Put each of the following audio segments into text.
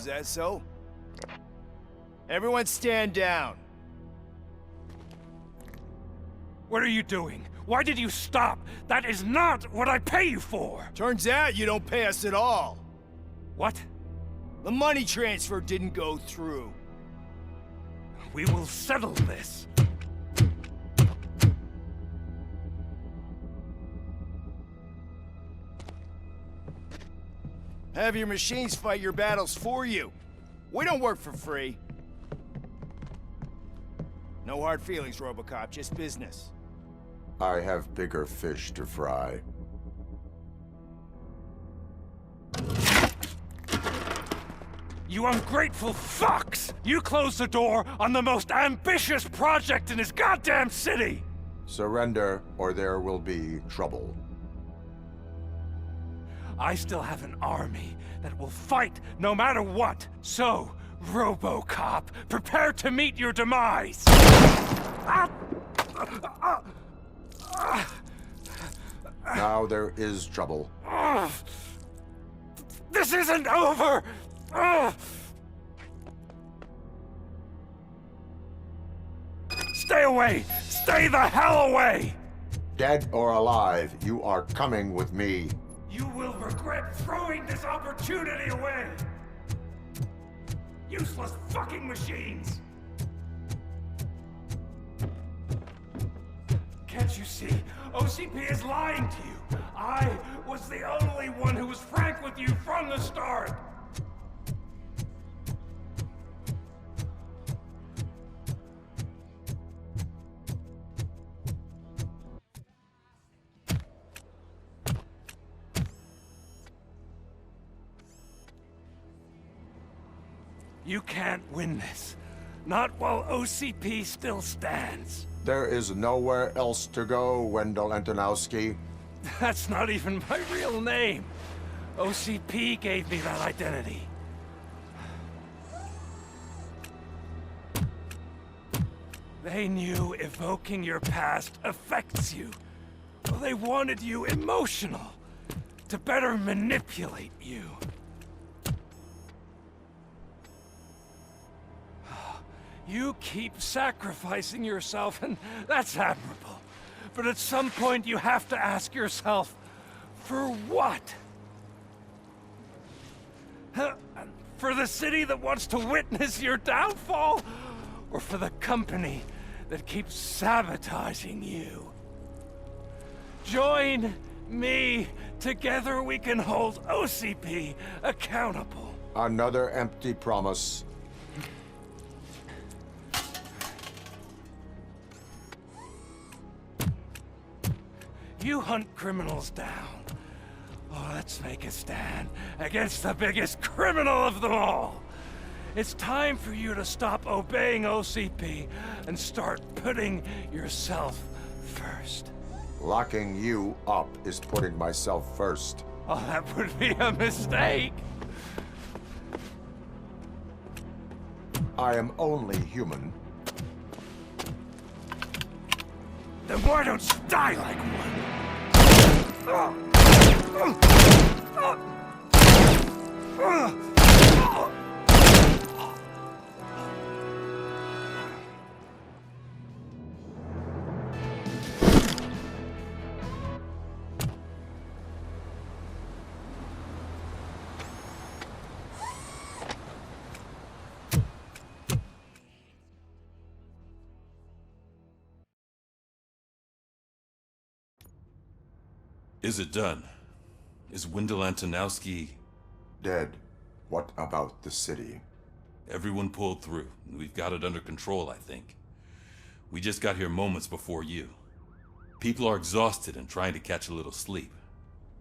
Is that so? Everyone stand down. What are you doing? Why did you stop? That is not what I pay you for! Turns out you don't pay us at all. What? The money transfer didn't go through. We will settle this. Have your machines fight your battles for you. We don't work for free. No hard feelings, Robocop, just business. I have bigger fish to fry. You ungrateful fucks! You closed the door on the most ambitious project in this goddamn city! Surrender, or there will be trouble. I still have an army that will fight no matter what. So, Robocop, prepare to meet your demise! Now there is trouble. This isn't over! Stay away! Stay the hell away! Dead or alive, you are coming with me. You will regret throwing this opportunity away! Useless fucking machines! Can't you see? OCP is lying to you! I was the only one who was frank with you from the start! You can't win this. Not while OCP still stands. There is nowhere else to go, Wendell Antonowski. That's not even my real name. OCP gave me that identity. They knew evoking your past affects you. Well, they wanted you emotional, to better manipulate you. You keep sacrificing yourself, and that's admirable. But at some point, you have to ask yourself, for what? For the city that wants to witness your downfall? Or for the company that keeps sabotaging you? Join me. Together we can hold OCP accountable. Another empty promise. You hunt criminals down. Oh, let's make a stand against the biggest criminal of them all. It's time for you to stop obeying OCP and start putting yourself first. Locking you up is putting myself first. Oh, that would be a mistake. I am only human. Then why don't you die like one? Is it done? Is Wendell Antonowski... Dead. What about the city? Everyone pulled through. We've got it under control, I think. We just got here moments before you. People are exhausted and trying to catch a little sleep.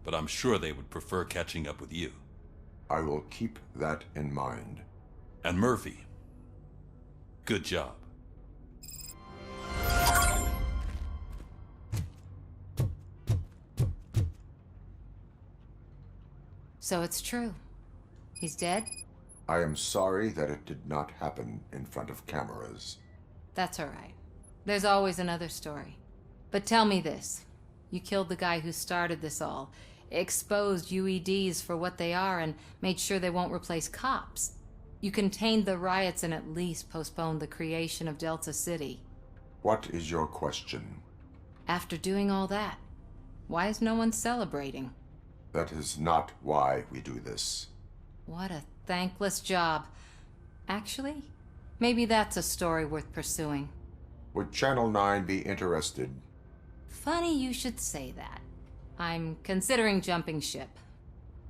But I'm sure they would prefer catching up with you. I will keep that in mind. And Murphy, good job. So it's true. He's dead? I am sorry that it did not happen in front of cameras. That's all right. There's always another story. But tell me this. You killed the guy who started this all, exposed UEDs for what they are, and made sure they won't replace cops. You contained the riots and at least postponed the creation of Delta City. What is your question? After doing all that, why is no one celebrating? That is not why we do this. What a thankless job. Actually, maybe that's a story worth pursuing. Would Channel 9 be interested? Funny you should say that. I'm considering jumping ship.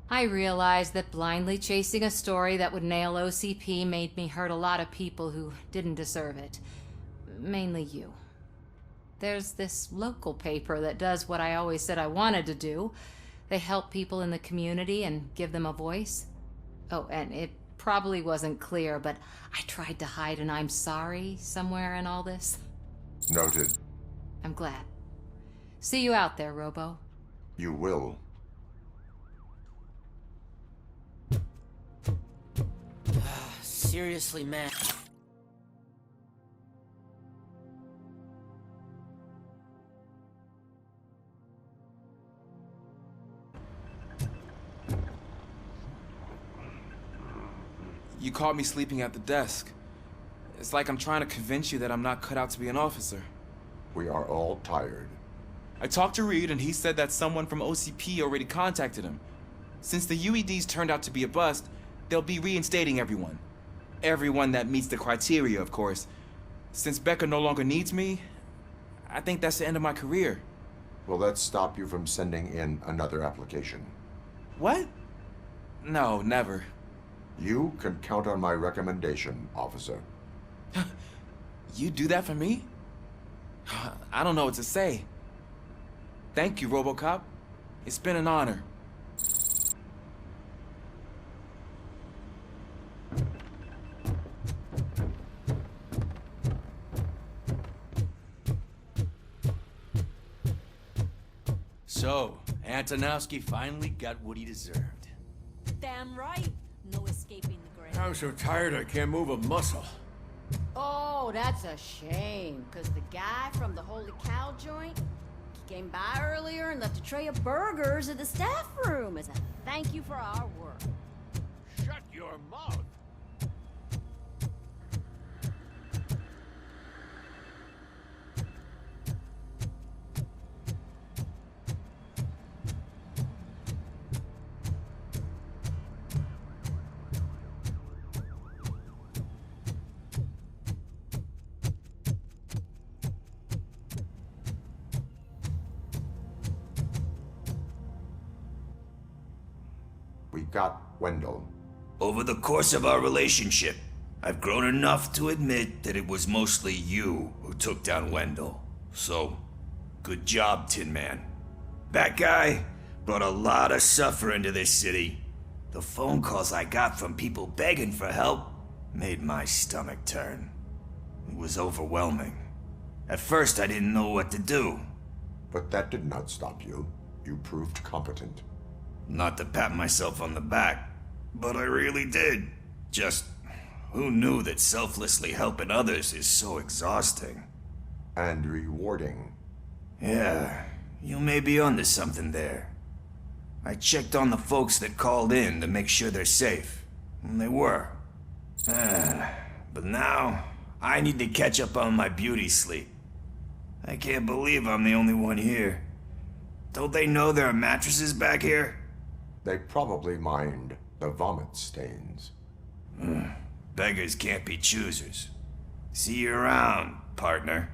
I realized that blindly chasing a story that would nail OCP made me hurt a lot of people who didn't deserve it. Mainly you. There's this local paper that does what I always said I wanted to do. They help people in the community and give them a voice. Oh, and it probably wasn't clear, but I tried to hide an I'm sorry somewhere in all this. Noted. I'm glad. See you out there, Robo. You will. Seriously, man. You caught me sleeping at the desk. It's like I'm trying to convince you that I'm not cut out to be an officer. We are all tired. I talked to Reed and he said that someone from OCP already contacted him. Since the UEDs turned out to be a bust, they'll be reinstating everyone. Everyone that meets the criteria, of course. Since Becca no longer needs me, I think that's the end of my career. Will that stop you from sending in another application? What? No, never. You can count on my recommendation, officer. You do that for me? I don't know what to say. Thank you, Robocop. It's been an honor. So, Antonowski finally got what he deserved. Damn right. No escaping the grave. I'm so tired I can't move a muscle. Oh, that's a shame. Because the guy from the Holy Cow joint, he came by earlier and left a tray of burgers in the staff room as a thank you for our work. Shut your mouth! We got Wendell. Over the course of our relationship, I've grown enough to admit that it was mostly you who took down Wendell. So, good job, Tin Man. That guy brought a lot of suffering to this city. The phone calls I got from people begging for help made my stomach turn. It was overwhelming. At first, I didn't know what to do. But that did not stop you. You proved competent. Not to pat myself on the back, but I really did. Just, who knew that selflessly helping others is so exhausting? And rewarding. Yeah, you may be onto something there. I checked on the folks that called in to make sure they're safe, and they were. But now, I need to catch up on my beauty sleep. I can't believe I'm the only one here. Don't they know there are mattresses back here? They probably mind the vomit stains. Beggars can't be choosers. See you around, partner.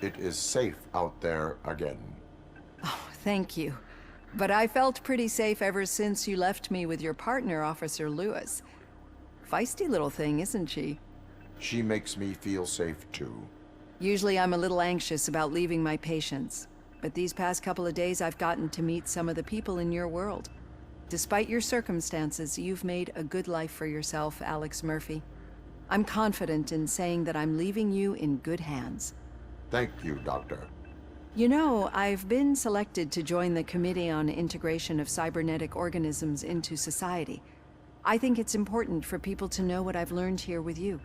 It is safe out there again. Oh, thank you. But I felt pretty safe ever since you left me with your partner, Officer Lewis. Feisty little thing, isn't she? She makes me feel safe too. Usually I'm a little anxious about leaving my patients, but these past couple of days I've gotten to meet some of the people in your world. Despite your circumstances, you've made a good life for yourself, Alex Murphy. I'm confident in saying that I'm leaving you in good hands. Thank you, Doctor. You know, I've been selected to join the Committee on Integration of Cybernetic Organisms into Society. I think it's important for people to know what I've learned here with you.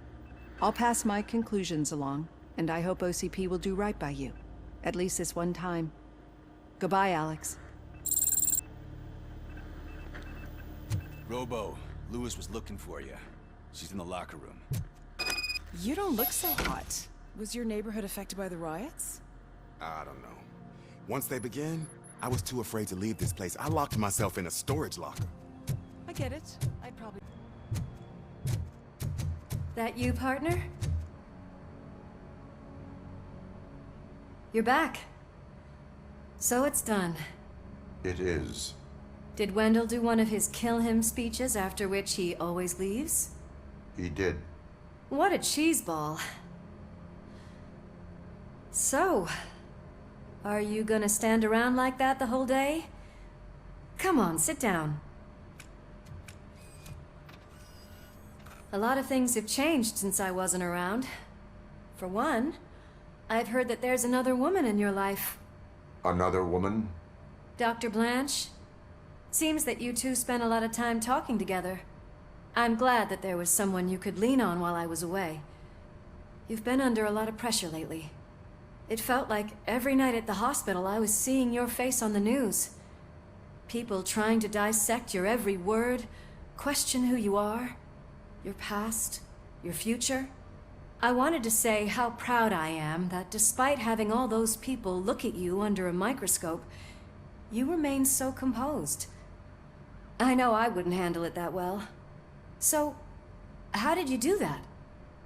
I'll pass my conclusions along, and I hope OCP will do right by you. At least this one time. Goodbye, Alex. Robo, Lewis was looking for you. She's in the locker room. You don't look so hot. Was your neighborhood affected by the riots? I don't know. Once they began, I was too afraid to leave this place. I locked myself in a storage locker. I get it. I'd probably... That you, partner? You're back. So it's done. It is. Did Wendell do one of his kill him speeches after which he always leaves? He did. What a cheeseball. So, are you gonna stand around like that the whole day? Come on, sit down. A lot of things have changed since I wasn't around. For one, I've heard that there's another woman in your life. Another woman? Dr. Blanche? Seems that you two spent a lot of time talking together. I'm glad that there was someone you could lean on while I was away. You've been under a lot of pressure lately. It felt like every night at the hospital I was seeing your face on the news. People trying to dissect your every word, question who you are, your past, your future. I wanted to say how proud I am that despite having all those people look at you under a microscope, you remain so composed. I know I wouldn't handle it that well. So, how did you do that?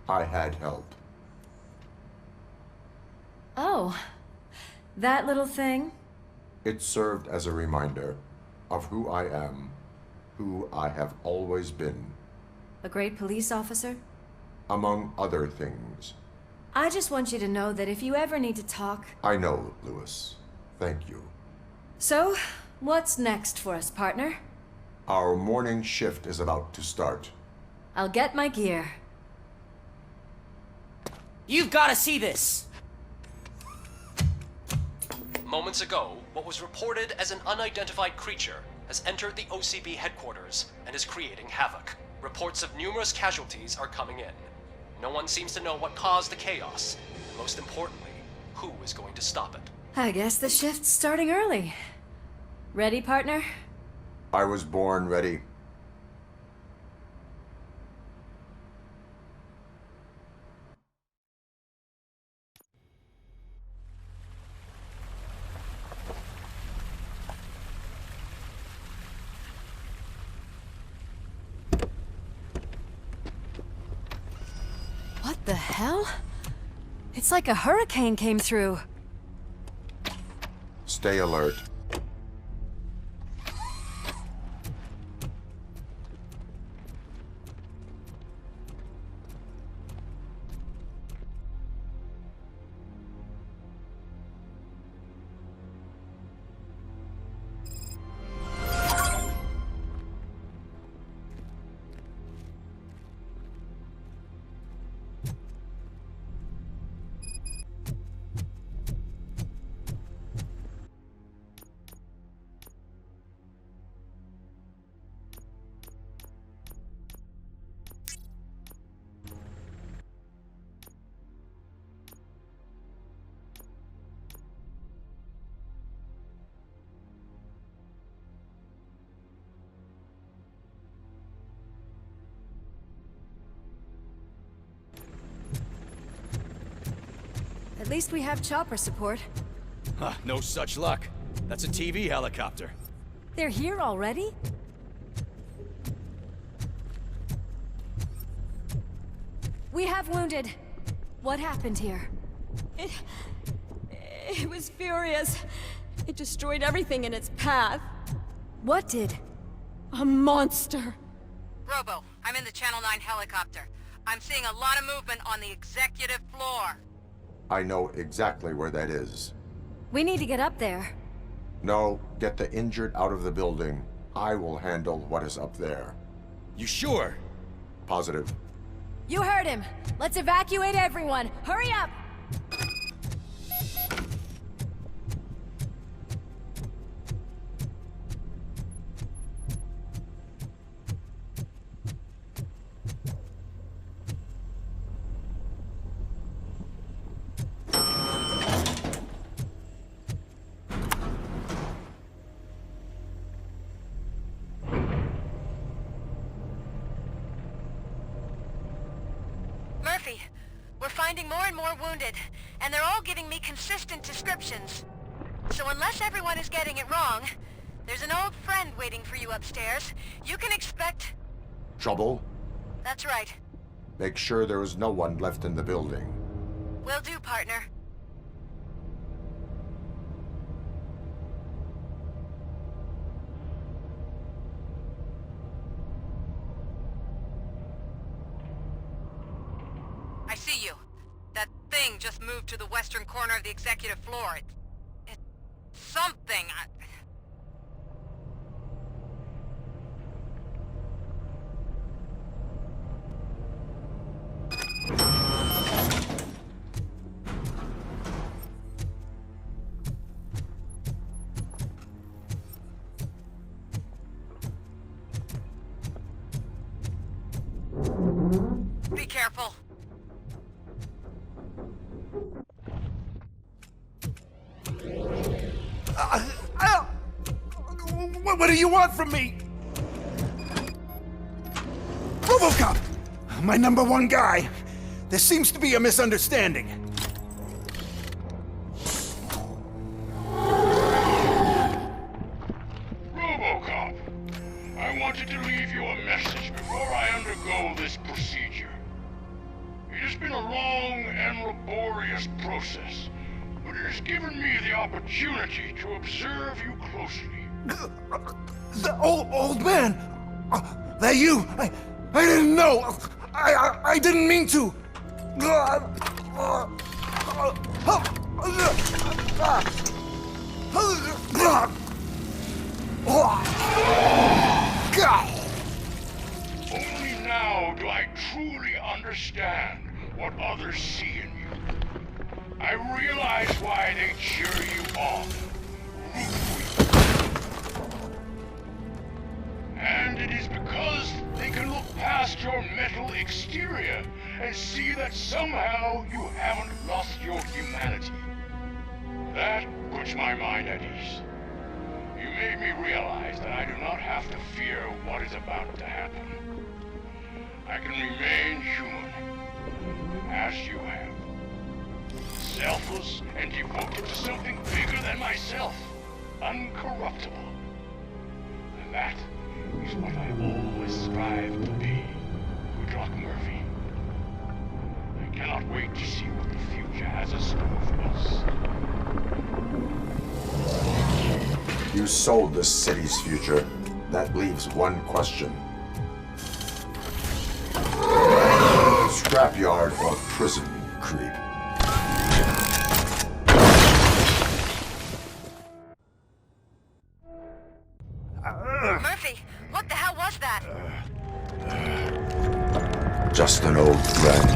I had help. Oh, that little thing? It served as a reminder of who I am, who I have always been. A great police officer? Among other things. I just want you to know that if you ever need to talk... I know, Lewis. Thank you. So, what's next for us, partner? Our morning shift is about to start. I'll get my gear. You've got to see this! Moments ago, what was reported as an unidentified creature has entered the OCB headquarters and is creating havoc. Reports of numerous casualties are coming in. No one seems to know what caused the chaos, and most importantly, who is going to stop it. I guess the shift's starting early. Ready, partner? I was born ready. What the hell? It's like a hurricane came through. Stay alert. At least we have chopper support. Huh, no such luck. That's a TV helicopter. They're here already? We have wounded. What happened here? It was furious. It destroyed everything in its path. What did? A monster. Robo, I'm in the Channel 9 helicopter. I'm seeing a lot of movement on the executive floor. I know exactly where that is. We need to get up there. No, get the injured out of the building. I will handle what is up there. You sure? Positive. You heard him. Let's evacuate everyone. Hurry up! Murphy, we're finding more and more wounded, and they're all giving me consistent descriptions. So unless everyone is getting it wrong, there's an old friend waiting for you upstairs. You can expect... Trouble? That's right. Make sure there is no one left in the building. Will do, partner. I see you. That thing just moved to the western corner of the executive floor. It's something. Be careful. What do you want from me? Robocop! My #1 guy. There seems to be a misunderstanding. Robocop, I wanted to leave you a message before I undergo this procedure. It has been a long and laborious process, but it has given me the opportunity to observe you closely. The old man! That you! I didn't know! I didn't mean to! Only now do I truly understand what others see in you. I realize why they cheer you on, root for you. And it is because they can look past your metal exterior and see that somehow you haven't lost your humanity. That puts my mind at ease. You made me realize that I do not have to fear what is about to happen. I can remain human, as you have. Selfless and devoted to something bigger than myself. Uncorruptible. And that is what I always strive to be, Woodrock Murphy. I cannot wait to see what the future has in store for us. You sold this city's future. That leaves one question. Scrapyard or prison, creep? Murphy, what the hell was that? Just an old friend.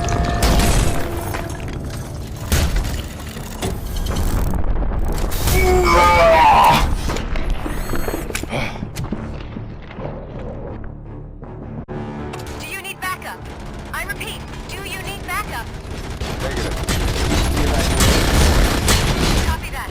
Do you need backup? I repeat, do you need backup? Negative. Copy that.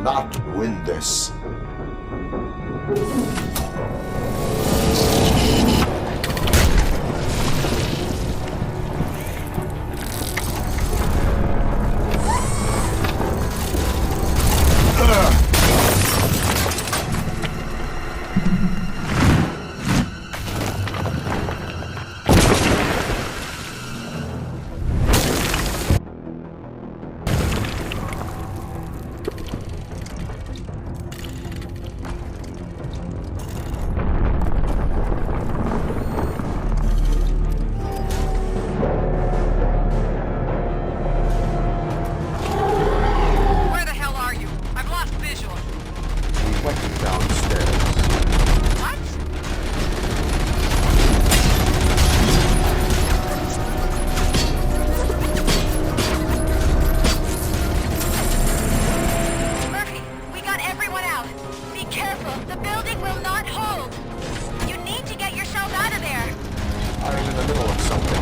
will not win this. Where the hell are you? I've lost visual. He went downstairs. What? Murphy, we got everyone out. Be careful. The building will not hold. You need to get yourself out of there. I'm in the middle of something.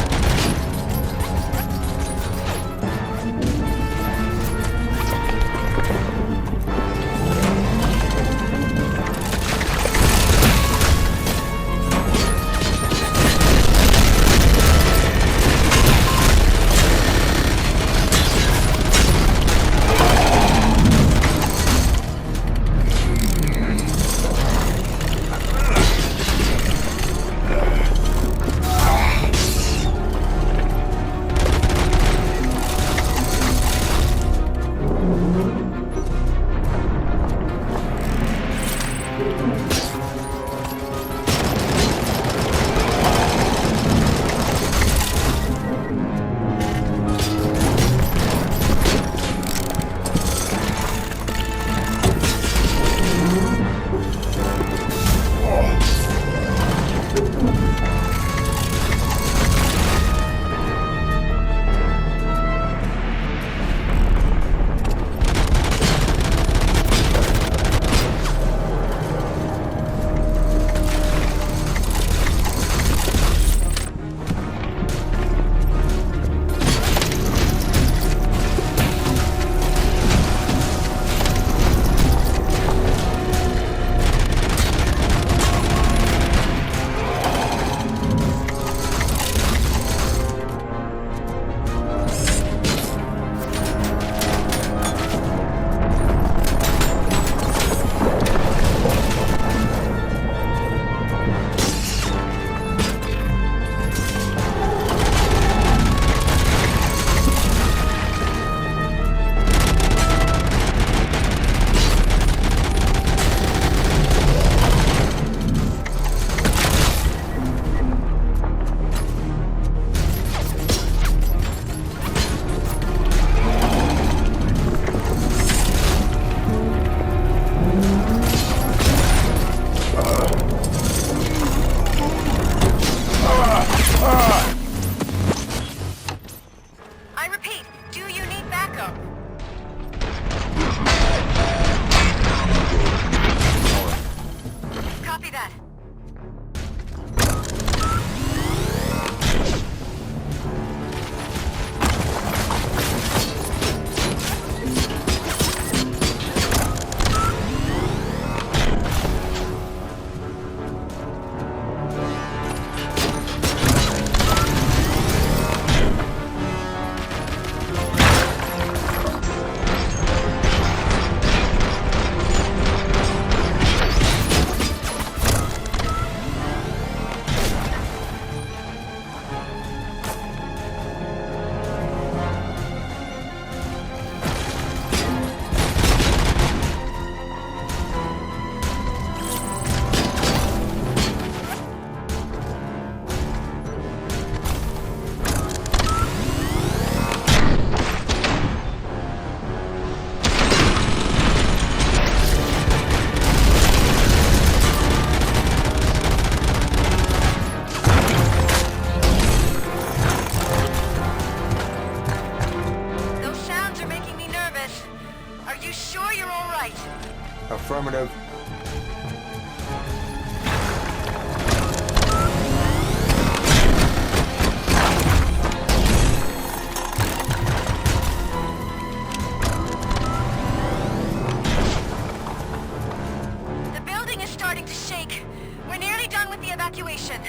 nearly done with the evacuation.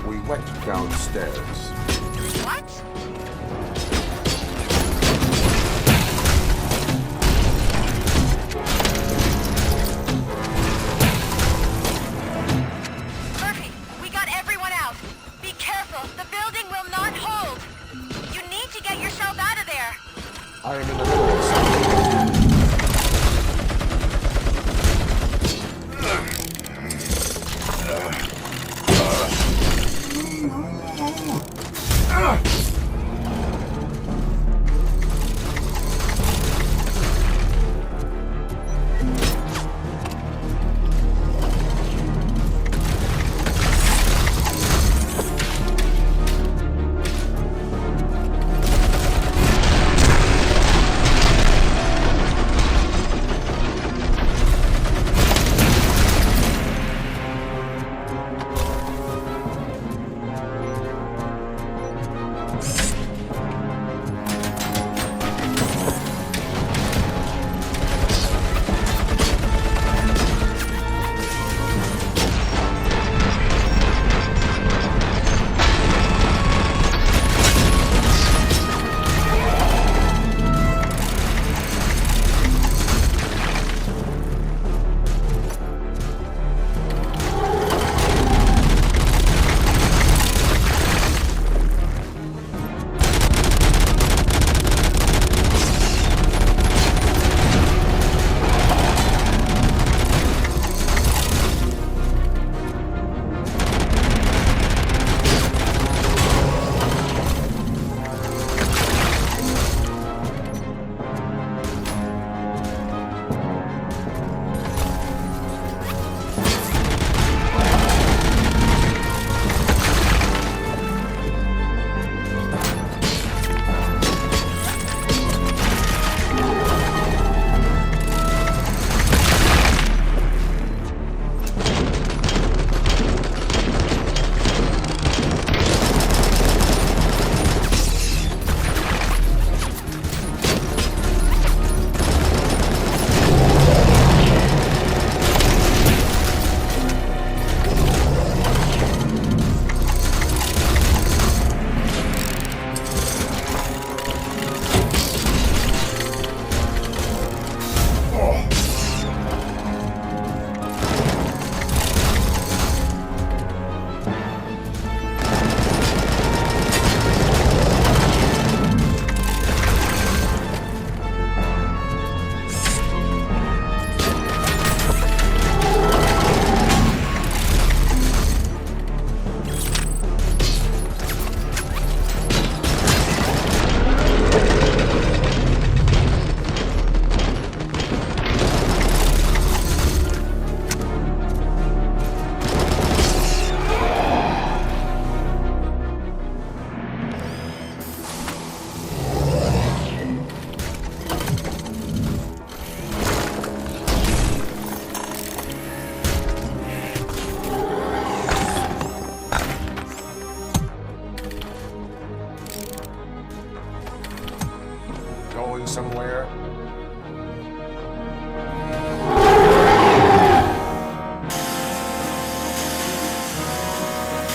We went downstairs. What? Murphy, we got everyone out. Be careful. The building will not hold. You need to get yourself out of there. I am in the middle of something. somewhere?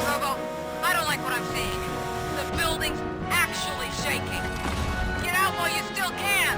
Robo, I don't like what I'm seeing. The building's actually shaking. Get out while you still can!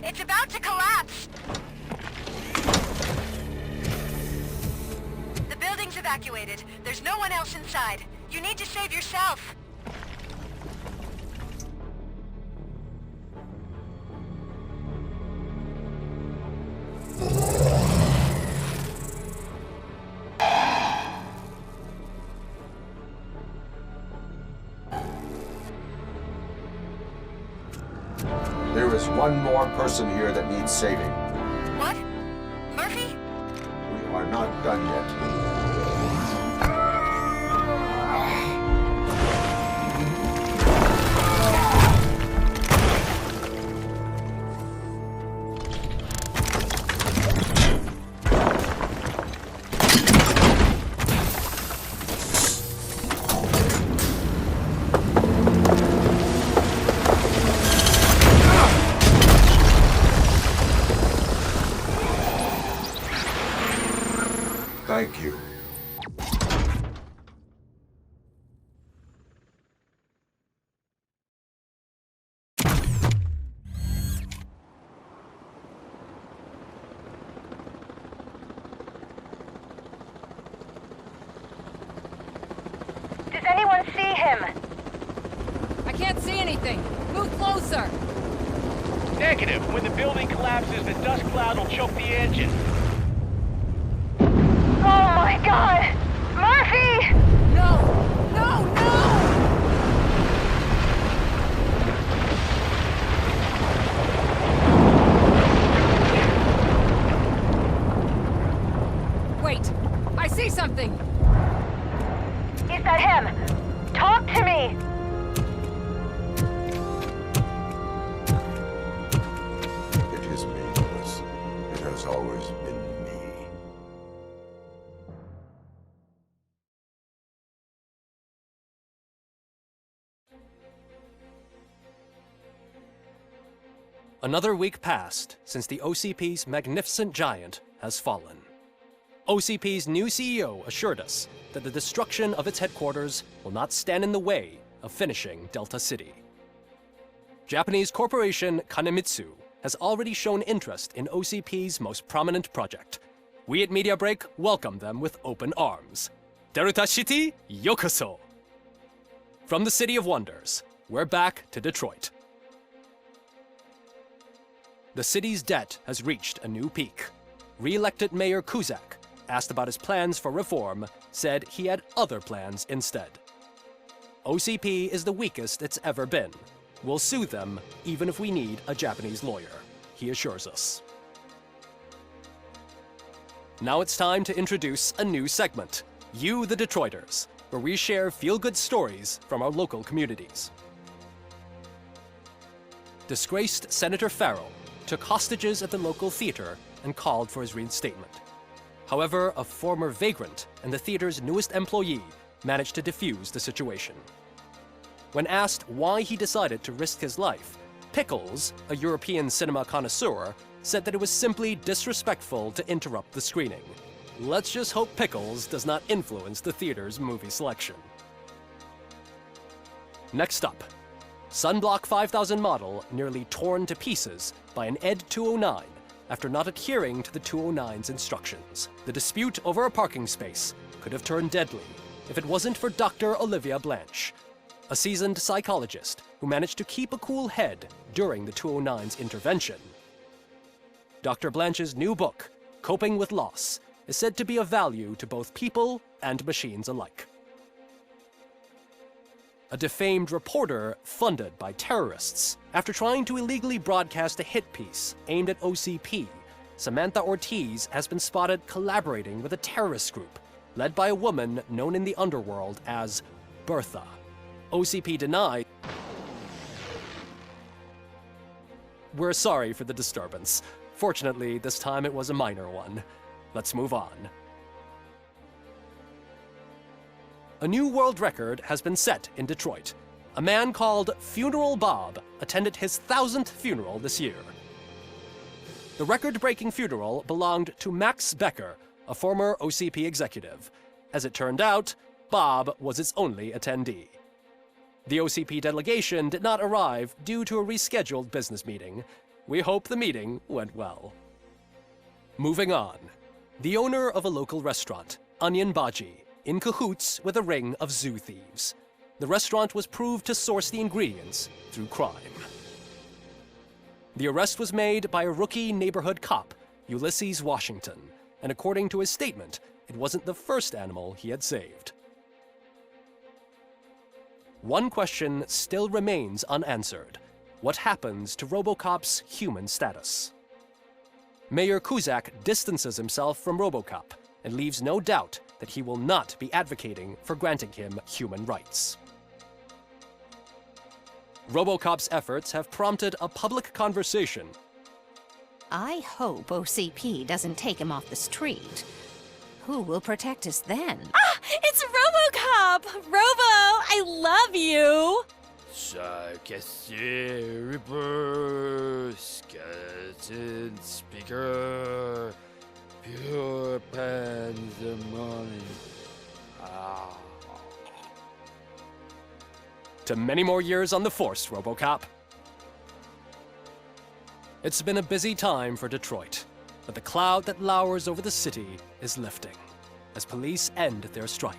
It's about to collapse! The building's evacuated. There's no one else inside. You need to save yourself. There is one more person here that needs saving. What? Murphy? We are not done yet. Thank you. Does anyone see him? I can't see anything. Move closer. Negative. When the building collapses, the dust cloud will choke the engine. Oh my god! Murphy! No! No! No! Wait! I see something! Is that him? Talk to me! It is me, Lewis. It has always been me. Another week passed since the OCP's magnificent giant has fallen. OCP's new CEO assured us that the destruction of its headquarters will not stand in the way of finishing Delta City. Japanese corporation Kanemitsu has already shown interest in OCP's most prominent project. We at Media Break welcome them with open arms. Delta City, yokoso! From the City of Wonders, we're back to Detroit. The city's debt has reached a new peak. Re-elected Mayor Cusack, asked about his plans for reform, said he had other plans instead. OCP is the weakest it's ever been. We'll sue them even if we need a Japanese lawyer, he assures us. Now it's time to introduce a new segment, You the Detroiters, where we share feel-good stories from our local communities. Disgraced Senator Farrell took hostages at the local theater and called for his reinstatement. However, a former vagrant and the theater's newest employee managed to defuse the situation. When asked why he decided to risk his life, Pickles, a European cinema connoisseur, said that it was simply disrespectful to interrupt the screening. Let's just hope Pickles does not influence the theater's movie selection. Next up, Sunblock 5000 model nearly torn to pieces by an ED 209 after not adhering to the 209's instructions. The dispute over a parking space could have turned deadly if it wasn't for Dr. Olivia Blanche, a seasoned psychologist who managed to keep a cool head during the 209's intervention. Dr. Blanche's new book, Coping with Loss, is said to be of value to both people and machines alike. A defamed reporter funded by terrorists. After trying to illegally broadcast a hit piece aimed at OCP, Samantha Ortiz has been spotted collaborating with a terrorist group led by a woman known in the underworld as Bertha. OCP denied. We're sorry for the disturbance. Fortunately, this time it was a minor one. Let's move on. A new world record has been set in Detroit. A man called Funeral Bob attended his 1000th funeral this year. The record-breaking funeral belonged to Max Becker, a former OCP executive. As it turned out, Bob was its only attendee. The OCP delegation did not arrive due to a rescheduled business meeting. We hope the meeting went well. Moving on. The owner of a local restaurant, Onion Baji, in cahoots with a ring of zoo thieves. The restaurant was proved to source the ingredients through crime. The arrest was made by a rookie neighborhood cop, Ulysses Washington, and according to his statement, it wasn't the first animal he had saved. One question still remains unanswered. What happens to Robocop's human status? Mayor Cusack distances himself from Robocop and leaves no doubt that he will not be advocating for granting him human rights. Robocop's efforts have prompted a public conversation. I hope OCP doesn't take him off the street. Who will protect us then? Ah! It's Robocop! Robo, I love you! Reaper, skeleton speaker, pure pandemonium. To many more years on the force, Robocop. It's been a busy time for Detroit, but the cloud that lowers over the city is lifting as police end their strike.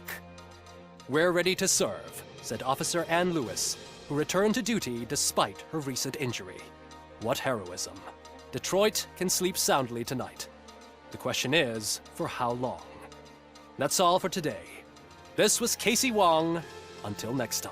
We're ready to serve, said Officer Ann Lewis, who returned to duty despite her recent injury. What heroism. Detroit can sleep soundly tonight. The question is, for how long? That's all for today. This was Casey Wong. Until next time.